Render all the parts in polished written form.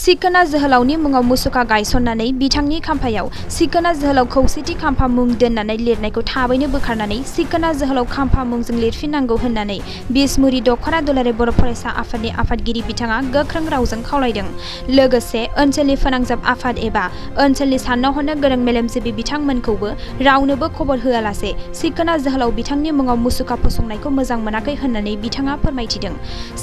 सिखोना जोहोलावनि मुङाव मुसुखा गायसननानै बिथांनि खाम्फायाव सिखोना जोहोलाव खौसेथि खाम्फा मुं दोननानै लिरनायखौ थाबैनो बोखारनानै सिखोना जोहोलाव खाम्फा मुंजों लिरफिननांगौ होननानै बिसमुरि दख'रा दुलाराय बर' फरायसा आफादनि आफादगिरि बिथाङा गोख्रों रावजों खावलायदों। लोगोसे ओनसोलनि फोनांजाब आफाद एबा ओनसोलनि साननो हनो गोरों मेलेमजिबि बिथांमोनखौबो रावनोबो खबर होआलासे सिखोना जोहोलाव बिथांनि मुङाव मुसुखा फसंनायखौ मोजां मोनाखै होननानै बिथाङा फोरमायथिदों।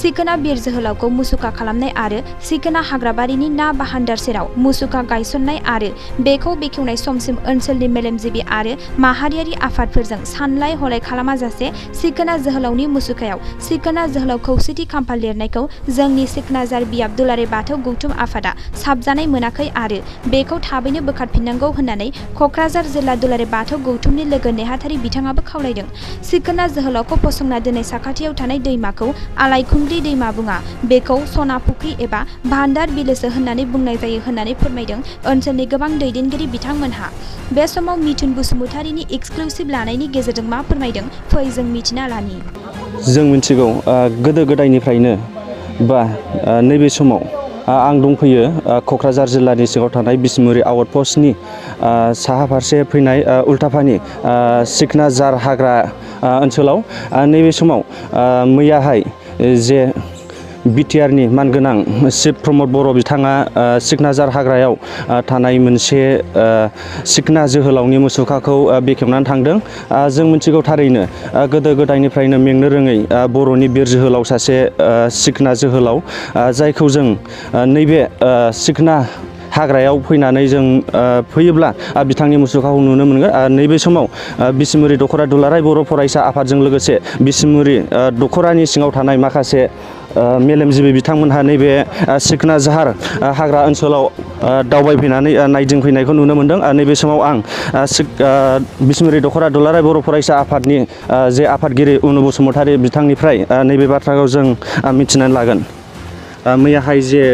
सिखोना बिर जोहोलावखौ मुसुखा खालामनाय आरो सिखोना हाग्राबारिनि ना बाहान्दार सेराव मुसुखा गायसननाय आरो बेखौ बेखेवनाय समसिम ओनसोलनि मेलेमजिबि आरो माहारियारि आफादफोरजों सानलाय हलाय खालामाजासे सिखोना जोहोलावनि मुसुखायाव सिखोना जोहोलाव खौसेथि खाम्फा लिरनायखौ जोंनि सिखनाजार बियाब दुलाराय बाथौ गौथुम आफादा साबजानाय मोनाखै आरो बेखौ थाबैनो बोखारफिननांगौ होननानै क'क्राझार जिल्ला दुलाराय बाथौ गौथुमनि लोगो नेहाथारि बिथाङाबो खावलायदों। सिखोना जोहोलावखौ फसंना दोननाय साखाथियाव थानाय दैमाखौ आलायखुंग्रि दैमा बुङा, बेखौ सना फुख्रि एबा भान्दार बिलोसो होननानै बुंनाय जायो होननानै फोरमायदों ओनसोलनि गोबां दैदेनगिरि बिथांमोनहा। बे समाव मिथुन बसुमतारीनि एक्सक्लुसिभ लानायनि गेजेरजों मा फोरमायदों फै जों मिथिना लानि। जों मिथिगौ गोदो गोदायनिफ्रायनो बा नैबे समाव आं दंफैयो क'क्राझार जिल्लानि सिङाव थानाय बिसमुरि आउट पस्टनि साहा फारसे फैनाय उल्टाफानि सिखना जार हाग्रा ओनसोलाव नैबे समाव मैयाहाय जे बिटिआरनि मानगोनां शिब प्रमद बर' बिथाङा सिखनाजार हाग्रायाव थानाय मोनसे सिखना जोहोलावनि मुसुखाखौ बेखेवनानै थांदों। जों मिथिगौ थारैनो गोदो गोदायनिफ्रायनो मेंनो रोङै बर'नि बिर जोहोलाव सासे सिखना जोहोलाव, जायखौ जों नैबे सिखना हाग्रायाव फैनानै जों फैयोब्ला बिथांनि मुसुखाखौ नुनो मोनगोन। नैबे समाव बिसमुरि दख'रा दुलाराय बर' फरायसा आफादजों लोगोसे बिसमुरि दख'रानि सिङाव थानाय माखासे मेलेमजिबि बिथांमोनहा नैबे सिखना जाहार हाग्रा ओनसोलाव दावबायफैनानै नायदिंफैनायखौ नुनो मोनदों। नैबे समाव आं बिसमुरि दख'रा दुलाराय बर' फरायसा आफादनि जे आफादगिरि उनु बसुमतारी बिथांनिफ्राय नैबे बाथ्राखौ जों मिथिनानै लागोन। मैयाहाय जे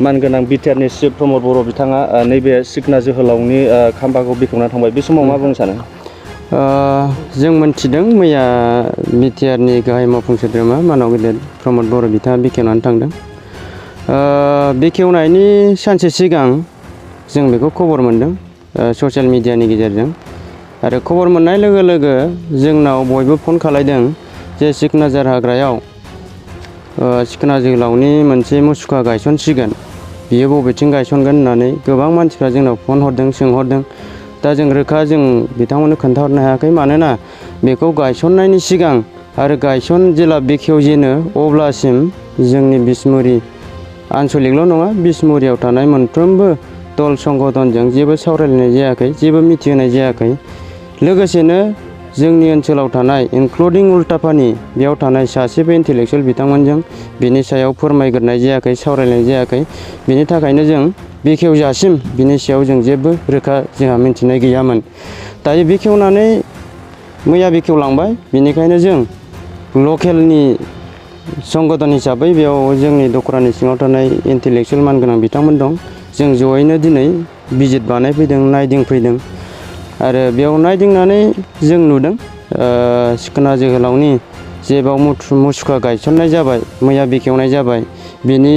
मानगोनां बिटिआरनि शिब प्रमद बर' बिथाङा नैबे सिखना जोहोलावनि खाम्फाखौ बेखेवनानै थांबाय, बे समाव मा बुंनो सानो? जों मोनथिदों मैया बिटिआरनि गाहाय मावफुं सोद्रोमा मानाव गेदेर प्रमद बर' बिथाङा बेखेवनानै थांदों। बेखेवनायनि सानसे सिगां जों बेखौ खबर मोनदों ससियेल मिडियानि गेजेरजों, आरो खबर मोननाय लोगो लोगो जोंनाव बयबो फन खालायदों जे सिखनाजार हाग्रायाव सिखना जोहोलावनि मोनसे मुसुखा गायसनसिगोन, बियो बबेथिं गायसनगोन होननानै गोबां मानसिफ्रा जोंनाव फन हरदों, सोंहरदों। दा जों रोखा बिथांमोननो खोन्थाहरनो हायाखै, मानोना बेखौ गायसननायनि सिगां आरो जेला बेखेवजेनो अब्लासिम जोंनि बिसमुरि आनसलिकल' नङा बिसमुरियाव थानाय मोनफ्रोमबो दल संगठनजों जेबो सावरायलायनाय जायाखै, जेबो मिथिहोनाय जायाखै। लोगोसेनो जोंनि ओनसोलाव थानाय इनक्लुडिं उल्टाफानि बेयाव थानाय सासेबो इन्टेलेक्सुयेल बिथांमोनजों बिनि सायाव फोरमायग्रोनाय जायाखै, सावरायनाय जायाखै। बिनि थाखायनो जों बेखेवजासिम बिनि सायाव जों जेबो रोखा जोंहा मिथिनाय गैयामोन। दायो बेखेवनानै मैया बेखेवलांबाय, बिनिखायनो जों लकेलनि संगठन हिसाबै बेयाव जोंनि दख'रानि सिङाव थानाय इन्टेलेक्सुयेल मानगोनां बिथांमोन दं, जों जयैनो दिनै भिजिट बानायफैदों, नायदिंफैदों। आरो बेयाव नायदिंनानै जों नुदों सिखना जोहोलावनि जे बाव मुसुखा गायसननाय जाबाय, मैया बेखेवनाय जाबाय, बिनि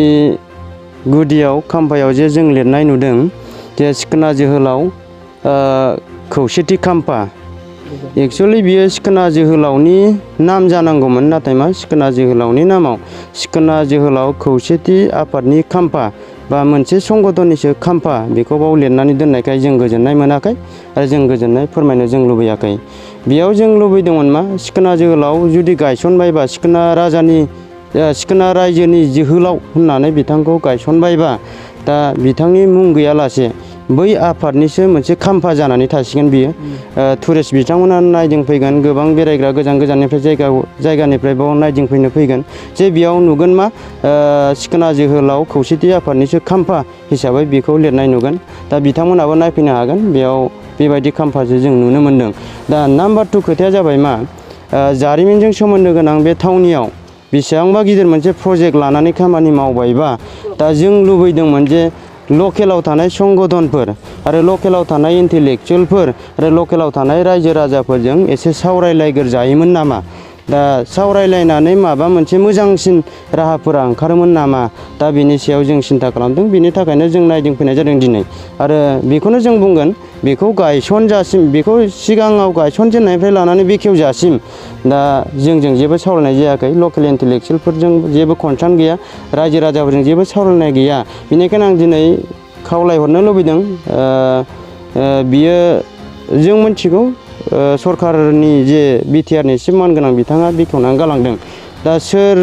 गुदियाव खाम्फायाव जे जों लिरनाय नुदों जे सिखना जोहोलाव खौसेथि खाम्फा। एक्सुवेलि बियो सिखना जोहोलावनि नाम जानांगौमोन, नाथाय मा सिखना जोहोलावनि नामाव सिखना जोहोलाव खौसेथि आफादनि खाम्फा बा मोनसे संगठननिसो खाम्फा बेखौ बाव लिरनानै दोननायखाय जों गोजोननाय मोनाखै आरो जों गोजोननाय फोरमायनो जों लुबैयाखै। बेयाव जों लुबैदोंमोन मा सिखना जोहोलाव जुदि गायसनबायबा सिखना रायजोनि जोहोलाव होननानै बिथांखौ गायसनबायबा दा बिथांनि मुं गैयालासे बै आफादनिसो मोनसे खाम्फा जानानै थासिगोन बियो। टुरिस्ट बिथांमोना नायदिंफैगोन, गोबां बेरायग्रा गोजान गोजाननिफ्राय जायगानिफ्राय बाव नायदिंफैनो फैगोन, जे बेयाव नुगोन मा सिखना जोहोलाव खौसेथि आफादनिसो खाम्फा हिसाबै बेखौ लिरनाय नुगोन। दा बिथांमोनाबो नायफैनो हागोन, बेयाव बेबायदि खाम्फासो जों नुनो मोनदों। दा नाम्बार 2 खोथाया जाबाय मा जारिमिनजों सोमोन्दो गोनां बे थावनियाव बेसेबांबा गिदिर मोनसे प्रजेक्ट लानानै खामानि मावबायबा दा जों लुबैदोंमोन जे लकेलाव थानाय संगठनफोर आरो लकेलाव थानाय इन्टेलेक्सुयेलफोर आरो लकेलाव थानाय रायजो राजाफोरजों एसे सावरायलायग्रोजायोमोन नामा, दा सावरायलायनानै माबा मोनसे मोजांसिन राहाफोरा ओंखारोमोन नामा दा बिनि सायाव जों सिन्था खालामदों। बिनि थाखायनो जों नायदिंफैनाय जादों दिनै। आरो बेखौनो जों बुंगोन बेखौ गायसनजासिम, बेखौ सिगाङाव गायसनजेननायनिफ्राय लानानै बेखेवजासिम दा जोंजों जेबो सावरायनाय जायाखै। लकेल इन्टेलेक्सुयेलफोरजों जेबो कनसार्न गैया, रायजो राजाफोरजों जेबो सावरायनाय गैया। बेनिखायनो आं दिनै खावलायहरनो लुबैदों, बियो जों मिथिगौ सरकारनि जे बिटिआरनि चिफ मानगोनां बिथाङा बेखेवनानै गालांदों। दा सोर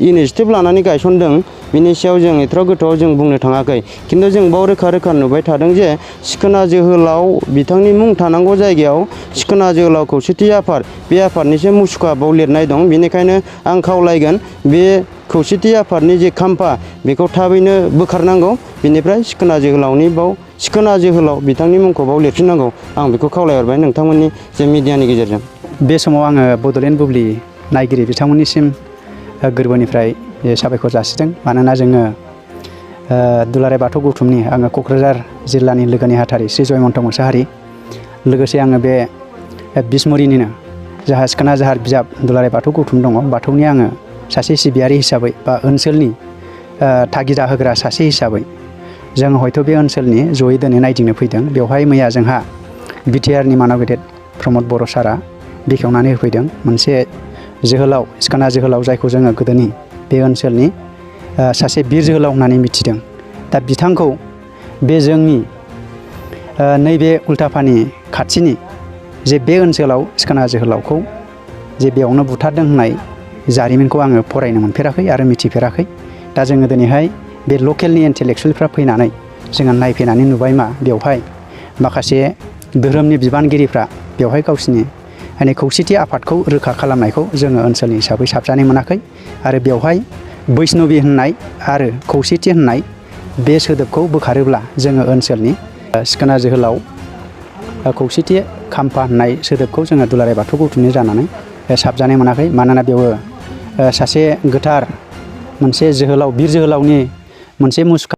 इनिसियेटिभ लानानै गायसनदों बिनि सायाव जों एथ'बां गोथौआव जों बुंनो थाङाखै। खिन्थु जों बाव रोखा रोखा नुबाय थादों जे सिखोना जोहोलाव बिथांनि मुं थानांगौ जायगायाव सिखोना जोहोलाव खौसेथि आफाद, बे आफादनिसो मुसुखा बाव लिरनाय दं। बेनिखायनो आं खावलायगोन बे खौसेथि आफादनि जे खाम्फा बेखौ थाबैनो बोखारनांगौ। बेनिफ्राय सिखोना जोहोलावनि बाव सिखोना जोहोलाव बिथांनि मुंखौ बाव लिरफिननांगौ। आं बेखौ खावलायहरबाय नोंथांमोननि जे मिडियानि गेजेरजों। बे समाव आङो बड'लेण्ड बुब्लि नायगिरि बिथांमोननिसिम गोरबोनिफ्राय साबायखर जासिदों। मानोना जोङो दुलाराय बाथौ गौथुमनि, आङो क'क्राझार जिल्लानि लोगो नेहाथारि श्री जयमन्त मोसाहारि, लोगोसे आङो बे बिसमुरिनिनो जाहा सिखोना जाहार बिजाब दुलाराय बाथौ गौथुम दङ, बाथौनि आङो सासे सिबियारि हिसाबै बा ओनसोलनि थागिदा होग्रा सासे हिसाबै जों हयथ' बे ओनसोलनि जयै दिनै नायदिंनो फैदों। बेवहाय मैया जोंहा बिटिआरनि मानाव गेदेर प्रमद बर' सारा बेखेवनानै होफैदों मोनसे जोहोलाव, सिखोना जोहोलाव, जायखौ जोङो गोदोनि बे ओनसोलनि सासे बिर जोहोलाव होननानै मिथिदों। दा बिथांखौ बे जोंनि नैबे उल्टापानि खाथिनि जे बे ओनसोलाव सिखोना जोहोलावखौ जे बेयावनो बुथारदों होननाय जारिमिनखौ आङो फरायनो मोनफेराखै आरो मिथिफेराखै। दा जोङो दिनैहाय बे लकेलनि इन्टेलेक्सुयेलफ्रा फैनानै जोङो नायफैनानै नुबाय मा बेवहाय माखासे धोरोमनि बिबानगिरिफ्रा बेवहाय गावसिनि माने खौसेथि आफादखौ रोखा खालामनायखौ जोङो ओनसोलनि हिसाबै साबजानाय मोनाखै। आरो बेवहाय बैष्णबि होननाय आरो खौसेथि होननाय बे सोदोबखौ बोखारोब्ला जोङो ओनसोलनि सिखोना जोहोलाव खौसेथि खाम्फा होननाय सोदोबखौ जोङो दुलाराय बाथौ गौथुमनि जानानै साबजानाय मोनाखै। मानोना बेवो सासे गोथार मोनसे जोहोलाव, बिर जोहोलावनि मोनसे मुसुखा